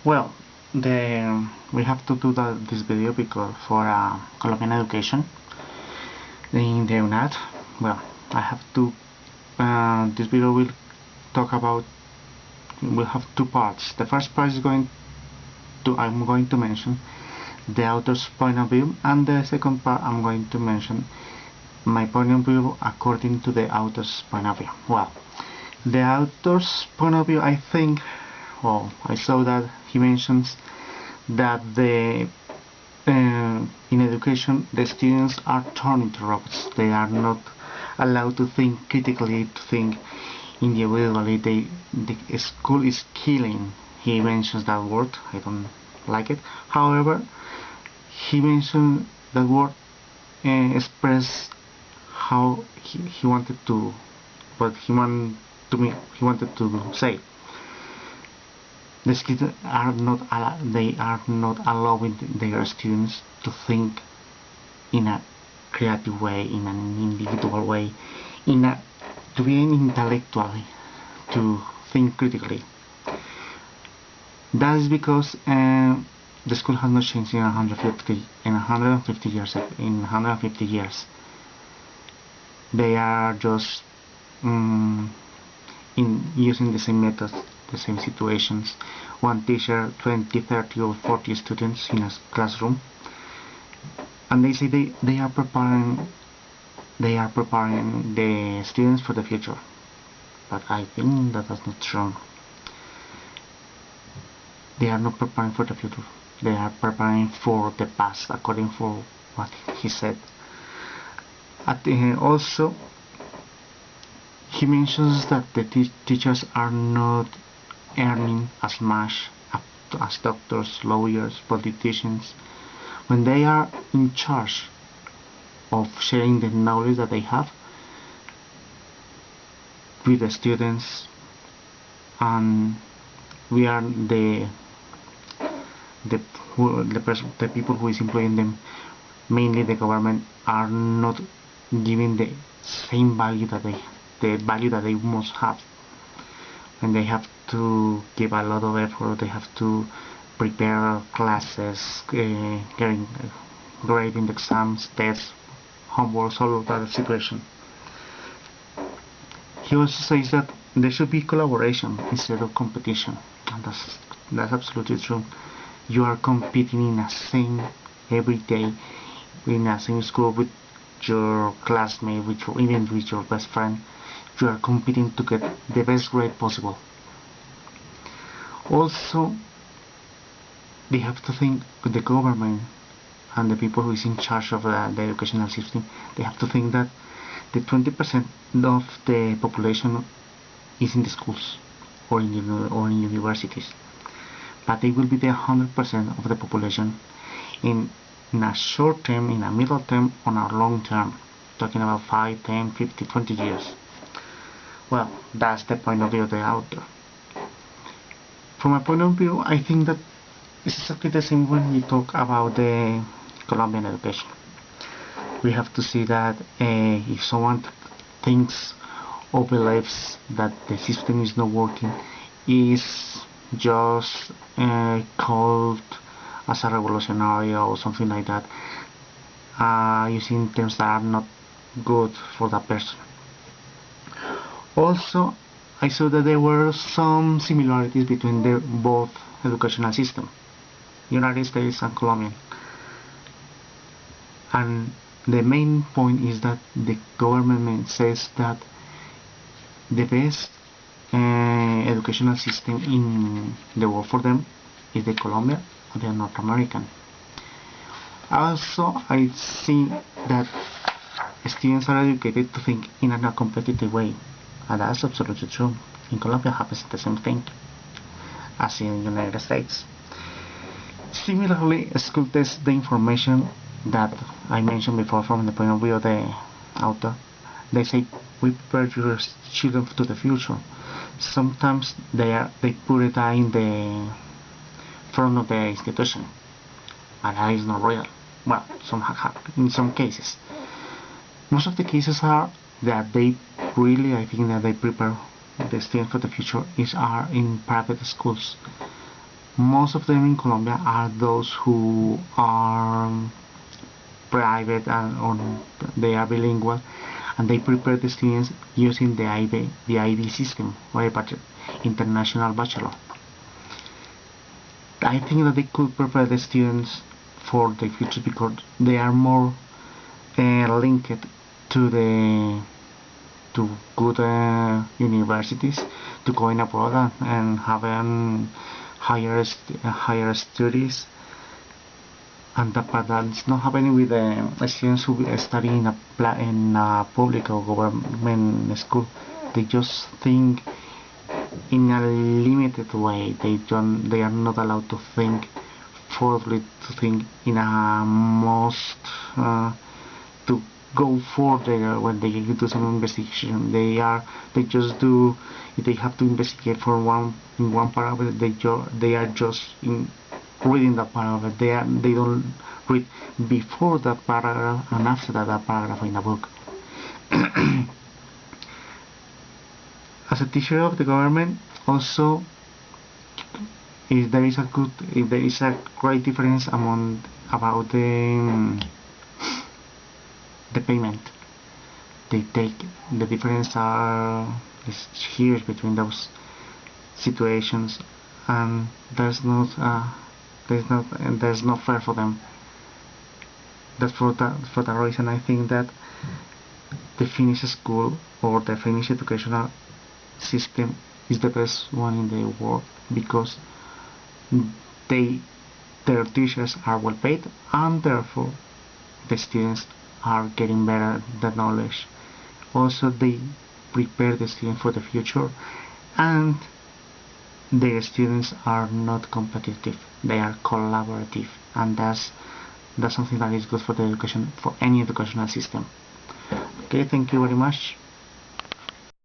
Well, we have to do this video because for Colombian Education in the UNAD. Well, I have to. This video will talk about. Will have two parts. The first part is I'm going to mention the author's point of view, and the second part I'm going to mention my point of view according to the author's point of view. Well, the author's point of view, I think, I saw that he mentions that in education the students are turned into robots. They are not allowed to think critically, to think individually. The school is killing. He mentions that word. I don't like it. However, he mentioned that word express how he wanted to, what he wanted to say. The students are not allowing their students to think in a creative way, in an individual way, to be intellectually, to think critically. That is because the school has not changed in 150 years. In 150 years, they are just using the same methods, the same situations. One teacher, 20, 30 or 40 students in a classroom, and they say they are preparing the students for the future. But I think that is not true. They are not preparing for the future. They are preparing for the past, according to what he said. Also, he mentions that the teachers are not earning as much as doctors, lawyers, politicians, when they are in charge of sharing the knowledge that they have with the students, and we are the people who is employing them, mainly the government, are not giving the same value that they must have. And they have to give a lot of effort. They have to prepare classes, grading the exams, tests, homework, all of that situation. He also says that there should be collaboration instead of competition, and that's absolutely true. You are competing in a same every day, in a same school with your classmate, even with your best friend. You are competing to get the best grade possible. Also, they have to think with the government and the people who is in charge of the educational system. They have to think that the 20% of the population is in the schools or in universities, but they will be the 100% of the population in a short term, in a middle term, on a long term, talking about 5, 10, 50, 20 years. Well, that's the point of view of the author. From my point of view, I think that it's exactly the same when we talk about the Colombian education. We have to see that if someone thinks or believes that the system is not working, is just called as a revolutionary or something like that, using terms that are not good for that person. Also, I saw that there were some similarities between both educational systems, United States and Colombian. And the main point is that the government says that the best educational system in the world for them is the Colombian or the North American. Also, I see that students are educated to think in a competitive way, and that's absolutely true. In Colombia happens the same thing as in the United States. Similarly, school tests the information that I mentioned before from the point of view of the author. They say we prepare your children to the future. Sometimes they put it in the front of the institution, and that is not real. Well, in some cases. Most of the cases are that they really, I think that they prepare the students for the future are in private schools. Most of them in Colombia are those who are private or they are bilingual, and they prepare the students using the IB system, or international bachelor. I think that they could prepare the students for the future because they are more linked to the to good universities, to going abroad and having higher studies, and that's not happening with the students who study in a public or government school. They just think in a limited way. They are not allowed to think further, to think in a most to go further when they do some investigation. They just do, if they have to investigate for one paragraph, they are just reading that paragraph. They don't read before that paragraph and after that paragraph in a book. As a teacher of the government, also, if there is a great difference about the payment. They take the difference is huge between those situations, and there's not fair for them. That's for that reason I think that the Finnish school or the Finnish educational system is the best one in the world, because their teachers are well paid, and therefore the students are getting better the knowledge. Also, they prepare the student for the future, and the students are not competitive, they are collaborative, and that's something that is good for the education, for any educational system. Okay, thank you very much.